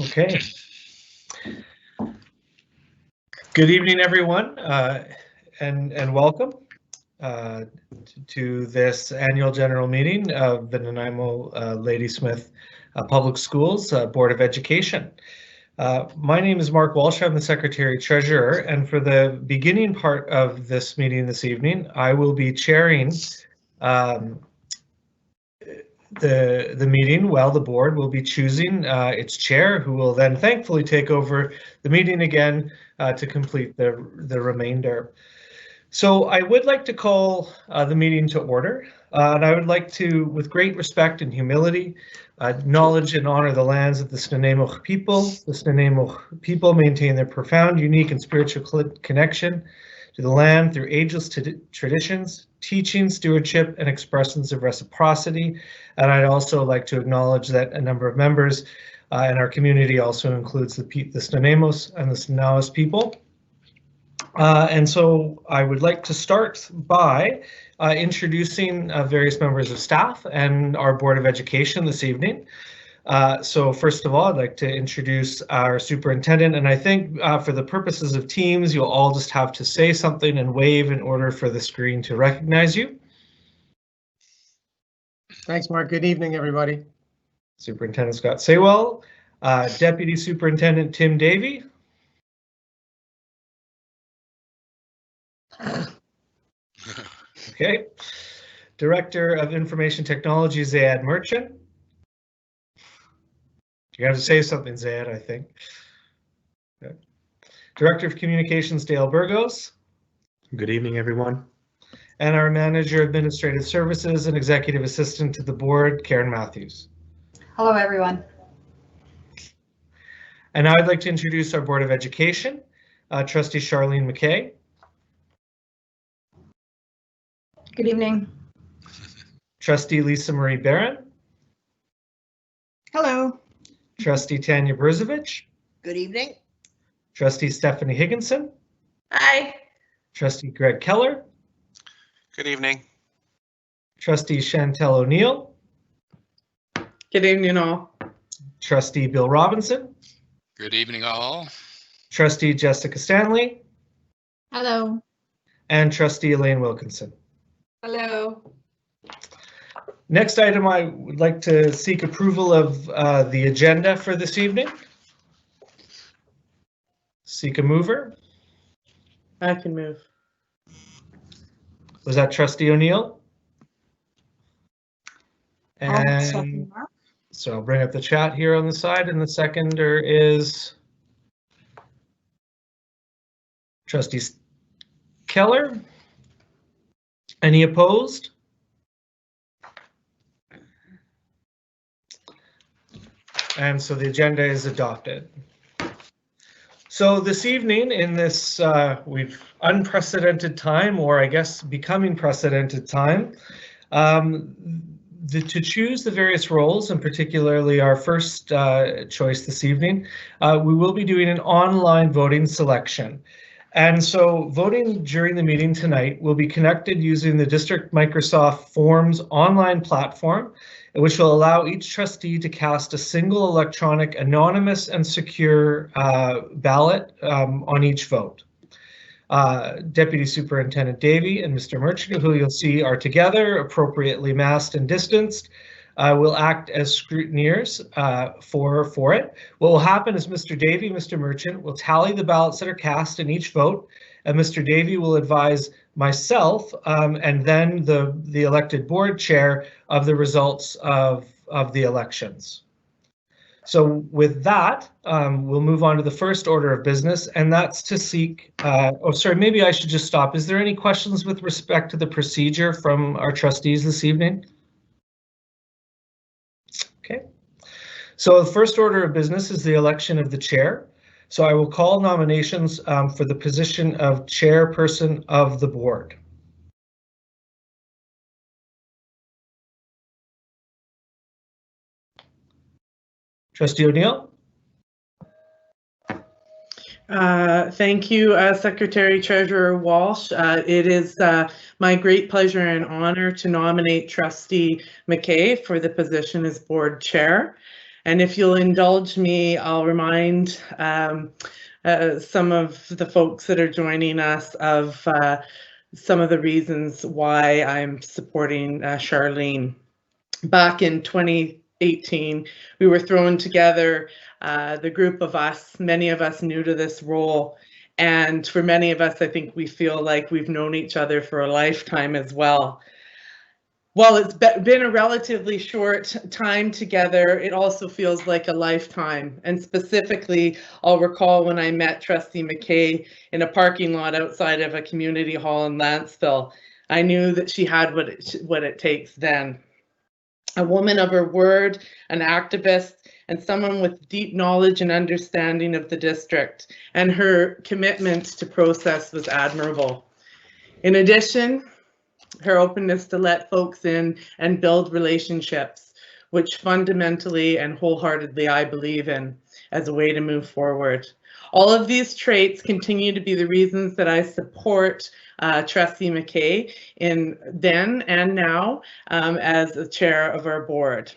Okay. Good evening, everyone, and welcome to this annual general meeting of the Nanaimo Ladysmith Public Schools Board of Education. My name is Mark Walsh. I'm the Secretary-Treasurer, and for the beginning part of this meeting this evening, I will be chairing the meeting while the board will be choosing its chair, who will then thankfully take over the meeting again to complete the remainder. So I would like to call the meeting to order, and I would like to, with great respect and humility, acknowledge and honor the lands of the Snuneymuxw people. The Snuneymuxw people maintain their profound, unique, and spiritual connection to the land through ageless traditions, teaching, stewardship, and expressions of reciprocity. And I'd also like to acknowledge that a number of members in our community also includes the Snuneymuxw and the Snuneymuxw people. And so I would like to start by introducing various members of staff and our Board of Education this evening. So first of all, I'd like to introduce our superintendent, and I think for the purposes of Teams, you'll all just have to say something and wave in order for the screen to recognize you. Thanks, Mark. Good evening, everybody. Superintendent Scott Saywell, Deputy Superintendent Tim Davey. Okay. Director of Information Technology, Zayad Merchant. You have to say something, Zayad, I think. Okay. Director of Communications, Dale Burgos. Good evening, everyone. And our Manager of Administrative Services and Executive Assistant to the Board, Karen Matthews. Hello, everyone. And now I'd like to introduce our Board of Education, Trustee Charlene McKay. Good evening. Trustee Lisa Marie Barron. Hello. Trustee Tanya Bruzovich. Good evening. Trustee Stephanie Higginson. Hi. Trustee Greg Keller. Good evening. Trustee Chantel O'Neill. Good evening, all. Trustee Bill Robinson. Good evening, all. Trustee Jessica Stanley. Hello. And Trustee Elaine Wilkinson. Hello. Next item, I would like to seek approval of the agenda for this evening. Seek a mover. I can move. Was that Trustee O'Neill? Second And that. so I'll bring up the chat here on the side, and the seconder is Trustee Keller. Any opposed? And so the agenda is adopted. So this evening in this we've unprecedented time, or I guess becoming precedented time, to choose the various roles, and particularly our first choice this evening, we will be doing an online voting selection. And so voting during the meeting tonight will be connected using the District Microsoft Forms online platform, which will allow each trustee to cast a single electronic, anonymous, and secure ballot on each vote. Deputy Superintendent Davey and Mr. Merchant, who you'll see are together, appropriately masked and distanced, will act as scrutineers for it. What will happen is Mr. Davey and Mr. Merchant will tally the ballots that are cast in each vote, and Mr. Davey will advise myself and then the elected board chair of the results of the elections. So with that, we'll move on to the first order of business, and that's to seek, oh, sorry, maybe I should just stop. Is there any questions with respect to the procedure from our trustees this evening? Okay. So the first order of business is the election of the chair. So I will call nominations for the position of chairperson of the board. Trustee O'Neill? Thank you, Secretary Treasurer Walsh. It is my great pleasure and honor to nominate Trustee McKay for the position as board chair. And if you'll indulge me, I'll remind some of the folks that are joining us of some of the reasons why I'm supporting Charlene. Back in 2018, we were thrown together, the group of us, many of us new to this role. And for many of us, I think we feel like we've known each other for a lifetime as well. While it's been a relatively short time together, it also feels like a lifetime. And specifically, I'll recall when I met Trustee McKay in a parking lot outside of a community hall in Lantsville. I knew that she had what it takes then. A woman of her word, an activist, and someone with deep knowledge and understanding of the district, and her commitment to process was admirable. In addition, her openness to let folks in and build relationships, which fundamentally and wholeheartedly I believe in as a way to move forward. All of these traits continue to be the reasons that I support Trustee McKay in then and now as the chair of our board.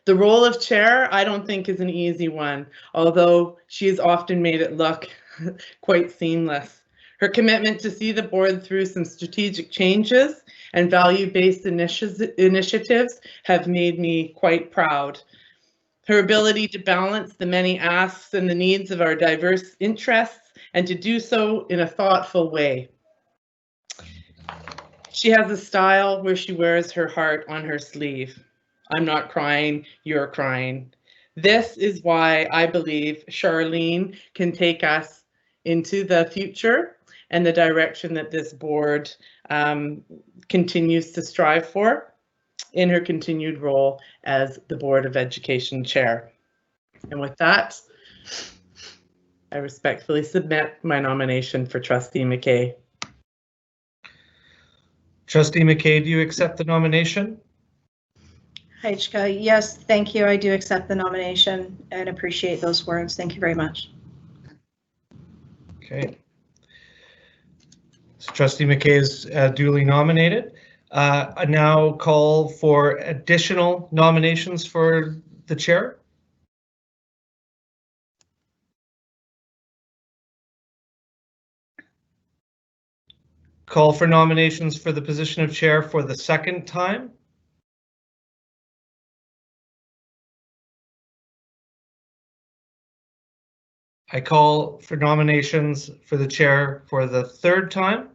The role of chair, I don't think is an easy one, although she's often made it look quite seamless. Her commitment to see the board through some strategic changes and value-based initiatives have made me quite proud. Her ability to balance the many asks and the needs of our diverse interests and to do so in a thoughtful way. She has a style where she wears her heart on her sleeve. I'm not crying, you're crying. This is why I believe Charlene can take us into the future and the direction that this board continues to strive for in her continued role as the Board of Education Chair. And with that, I respectfully submit my nomination for Trustee McKay. Trustee McKay, do you accept the nomination? Heichka, yes, thank you. I do accept the nomination and appreciate those words. Thank you very much. Okay. So Trustee McKay is duly nominated. I now call for additional nominations for the chair. Call for nominations for the position of chair for the second time. I call for nominations for the chair for the third time.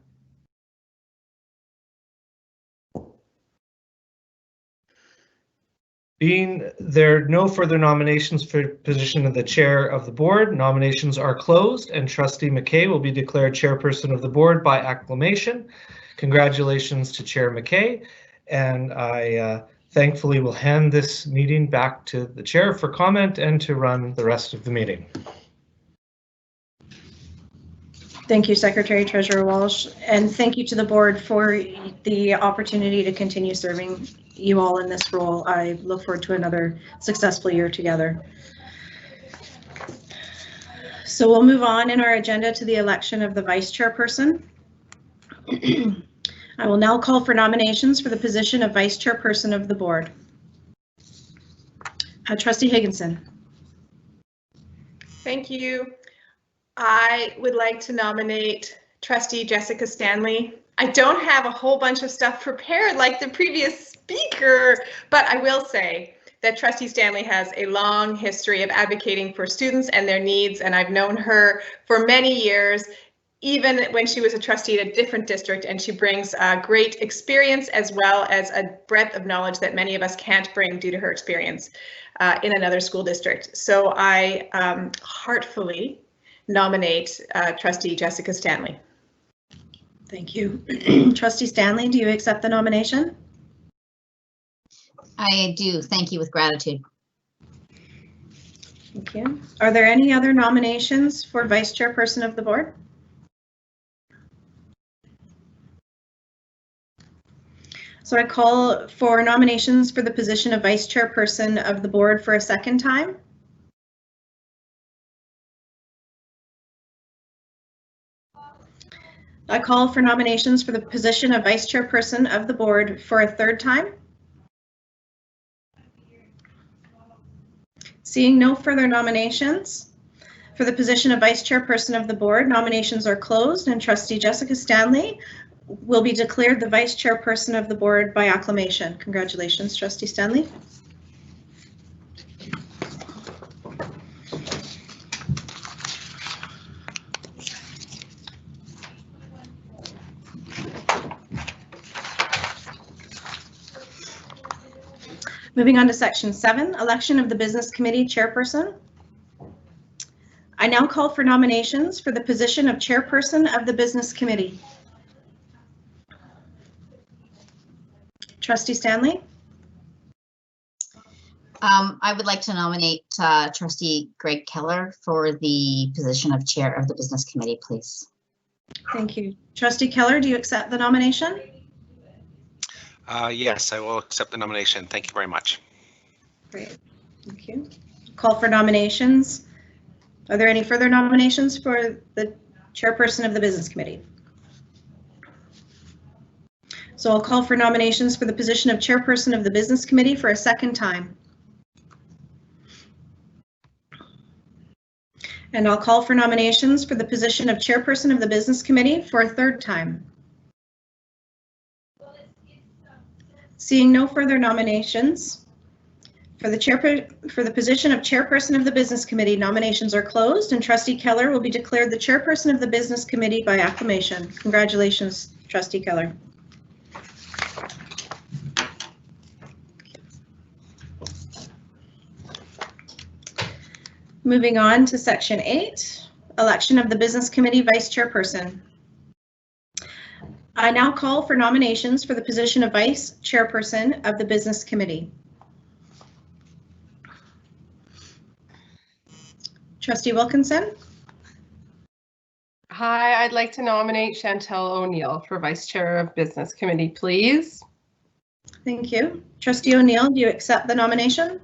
Being there no further nominations for position of the chair of the board, nominations are closed and Trustee McKay will be declared chairperson of the board by acclamation. Congratulations to Chair McKay, and I thankfully will hand this meeting back to the chair for comment and to run the rest of the meeting. Thank you, Secretary Treasurer Walsh, and thank you to the board for the opportunity to continue serving you all in this role. I look forward to another successful year together. So we'll move on in our agenda to the election of the vice chairperson. I will now call for nominations for the position of vice chairperson of the board. Trustee Higginson. Thank you. I would like to nominate Trustee Jessica Stanley. I don't have a whole bunch of stuff prepared like the previous speaker, but I will say that Trustee Stanley has a long history of advocating for students and their needs, and I've known her for many years, even when she was a trustee at a different district, and she brings great experience as well as a breadth of knowledge that many of us can't bring due to her experience in another school district. So I heartfully nominate Trustee Jessica Stanley. Thank you. Trustee Stanley, do you accept the nomination? I do. Thank you with gratitude. Thank you. Are there any other nominations for vice chairperson of the board? So I call for nominations for the position of vice chairperson of the board for a second time. I call for nominations for the position of vice chairperson of the board for a third time. Seeing no further nominations for the position of Vice Chairperson of the Board, nominations are closed and Trustee Jessica Stanley will be declared the Vice Chairperson of the Board by acclamation. Congratulations, Trustee Stanley. Moving on to section 7, election of the Business Committee Chairperson. I now call for nominations for the position of Chairperson of the Business Committee. Trustee Stanley? I would like to nominate Trustee Greg Keller for the position of Chair of the Business Committee, please. Thank you. Trustee Keller, do you accept the nomination? Yes, I will accept the nomination. Thank you very much. Great, thank you. Call for nominations. Are there any further nominations for the Chairperson of the Business Committee? So I'll call for nominations for the position of Chairperson of the Business Committee for a second time. And I'll call for nominations for the position of Chairperson of the Business Committee for a third time. Seeing no further nominations for the position of Chairperson of the Business Committee, nominations are closed and Trustee Keller will be declared the Chairperson of the Business Committee by acclamation. Congratulations, Trustee Keller. Moving on to section 8, election of the Business Committee Vice Chairperson. I now call for nominations for the position of Vice Chairperson of the Business Committee. Trustee Wilkinson? Hi, I'd like to nominate Chantel O'Neill for Vice Chair of Business Committee, please. Thank you. Trustee O'Neill, do you accept the nomination?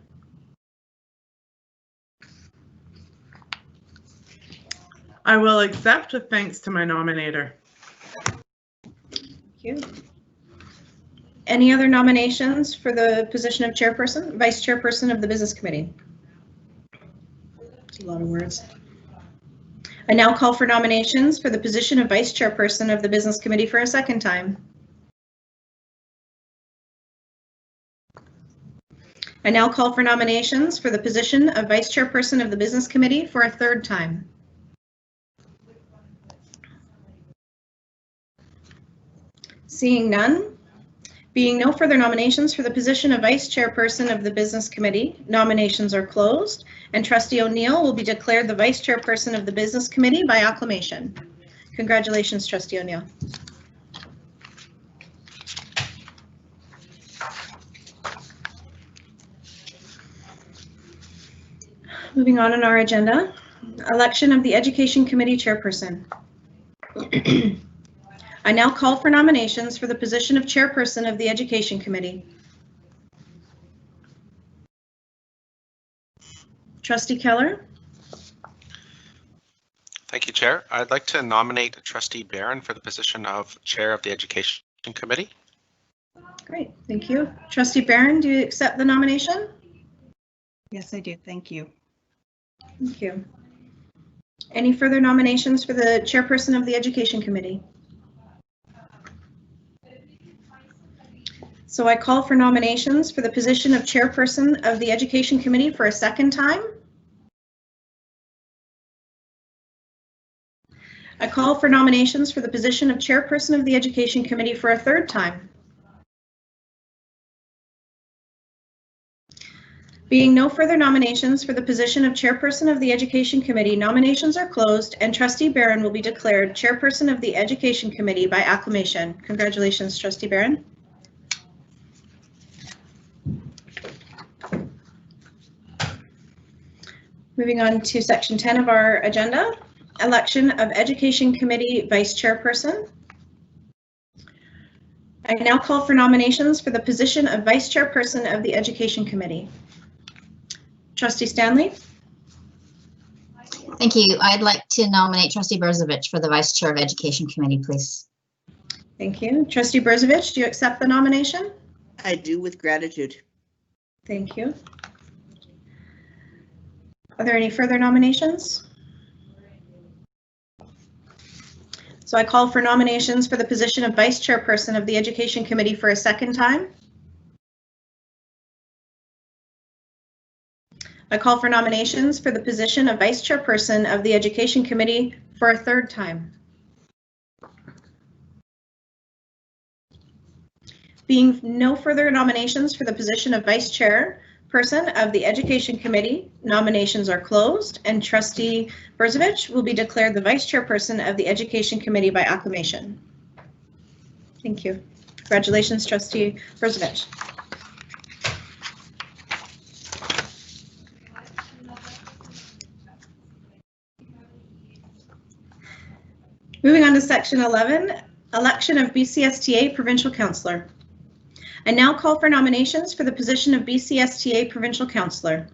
I will accept with thanks to my nominator. Thank you. Any other nominations for the position of Chairperson, Vice Chairperson of the Business Committee? That's a lot of words. I now call for nominations for the position of Vice Chairperson of the Business Committee for a second time. I now call for nominations for the position of Vice Chairperson of the Business Committee for a third time. Seeing none, being no further nominations for the position of Vice Chairperson of the Business Committee, nominations are closed, and Trustee O'Neill will be declared the Vice Chairperson of the Business Committee by acclamation. Congratulations, Trustee O'Neill. Moving on in our agenda, election of the Education Committee Chairperson. I now call for nominations for the position of Chairperson of the Education Committee. Trustee Keller? Thank you, Chair. I'd like to nominate Trustee Barron for the position of Chair of the Education Committee. Great, thank you. Trustee Barron, do you accept the nomination? Yes, I do. Thank you. Thank you. Any further nominations for the Chairperson of the Education Committee? So I call for nominations for the position of Chairperson of the Education Committee for a second time. I call for nominations for the position of Chairperson of the Education Committee for a third time. Being no further nominations for the position of Chairperson of the Education Committee, nominations are closed and Trustee Barron will be declared Chairperson of the Education Committee by acclamation. Congratulations, Trustee Barron. Moving on to section 10 of our agenda, election of Education Committee Vice Chairperson. I now call for nominations for the position of Vice Chairperson of the Education Committee. Trustee Stanley? Thank you. I'd like to nominate Trustee Berzovich for the Vice Chair of Education Committee, please. Thank you. Trustee Berzovich, do you accept the nomination? I do with gratitude. Thank you. Are there any further nominations? So I call for nominations for the position of Vice Chairperson of the Education Committee for a second time. I call for nominations for the position of Vice Chairperson of the Education Committee for a third time. Being no further nominations for the position of Vice Chairperson of the Education Committee, nominations are closed, and Trustee Brzovic will be declared the Vice Chairperson of the Education Committee by acclamation. Thank you. Congratulations, Trustee Brzovic. Moving on to section 11, election of BCSTA Provincial Councillor. I now call for nominations for the position of BCSTA Provincial Councillor.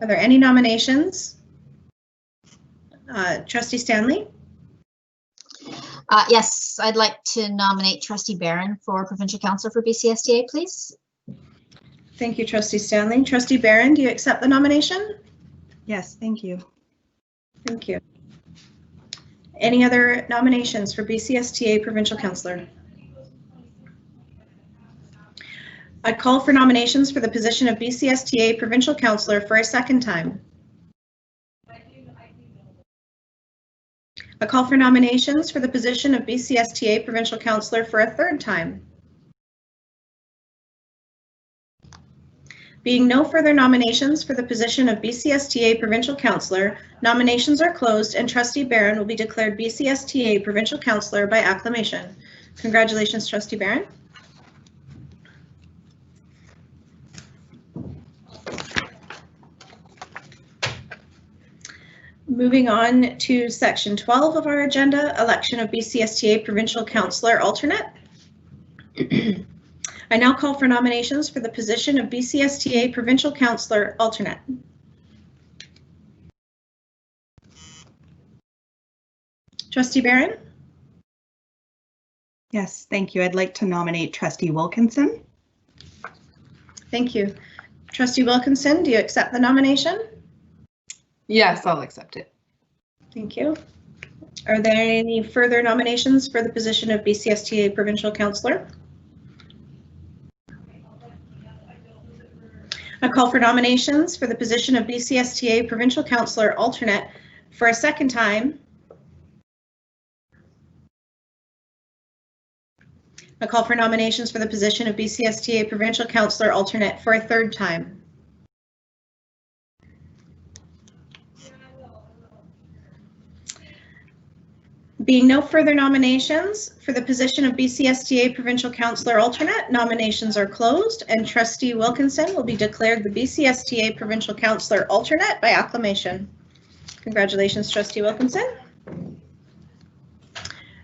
Are there any nominations? Trustee Stanley? Yes, I'd like to nominate Trustee Barron for Provincial Councillor for BCSTA, please. Thank you, Trustee Stanley. Trustee Barron, do you accept the nomination? Yes, thank you. Thank you. Any other nominations for BCSTA Provincial Councillor? I call for nominations for the position of BCSTA Provincial Councillor for a second time. I call for nominations for the position of BCSTA Provincial Councillor for a third time. Being no further nominations for the position of BCSTA Provincial Councillor, nominations are closed and Trustee Barron will be declared BCSTA Provincial Councillor by acclamation. Congratulations, Trustee Barron. Moving on to section 12 of our agenda, election of BCSTA Provincial Councillor alternate. I now call for nominations for the position of BCSTA Provincial Councillor alternate. Trustee Barron? Yes, thank you. I'd like to nominate Trustee Wilkinson. Thank you. Trustee Wilkinson, do you accept the nomination? Yes, I'll accept it. Thank you. Are there any further nominations for the position of BCSTA Provincial Councillor? I call for nominations for the position of BCSTA Provincial Councillor alternate for a second time. I call for nominations for the position of BCSTA Provincial Councillor alternate for a third time. Being no further nominations for the position of BCSTA Provincial Councillor alternate, nominations are closed and Trustee Wilkinson will be declared the BCSTA Provincial Councillor alternate by acclamation. Congratulations, Trustee Wilkinson.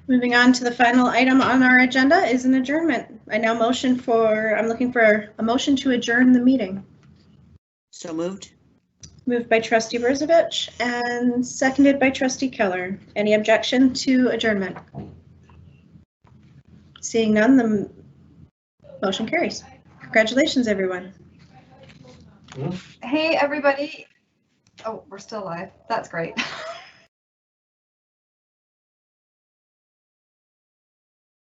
Moving on to the final item on our agenda is an adjournment. I'm looking for a motion to adjourn the meeting. So moved. Moved by Trustee Brzovic and seconded by Trustee Keller. Any objection to adjournment? Seeing none, the motion carries. Congratulations, everyone. Hey, everybody. Oh, we're still live. That's great.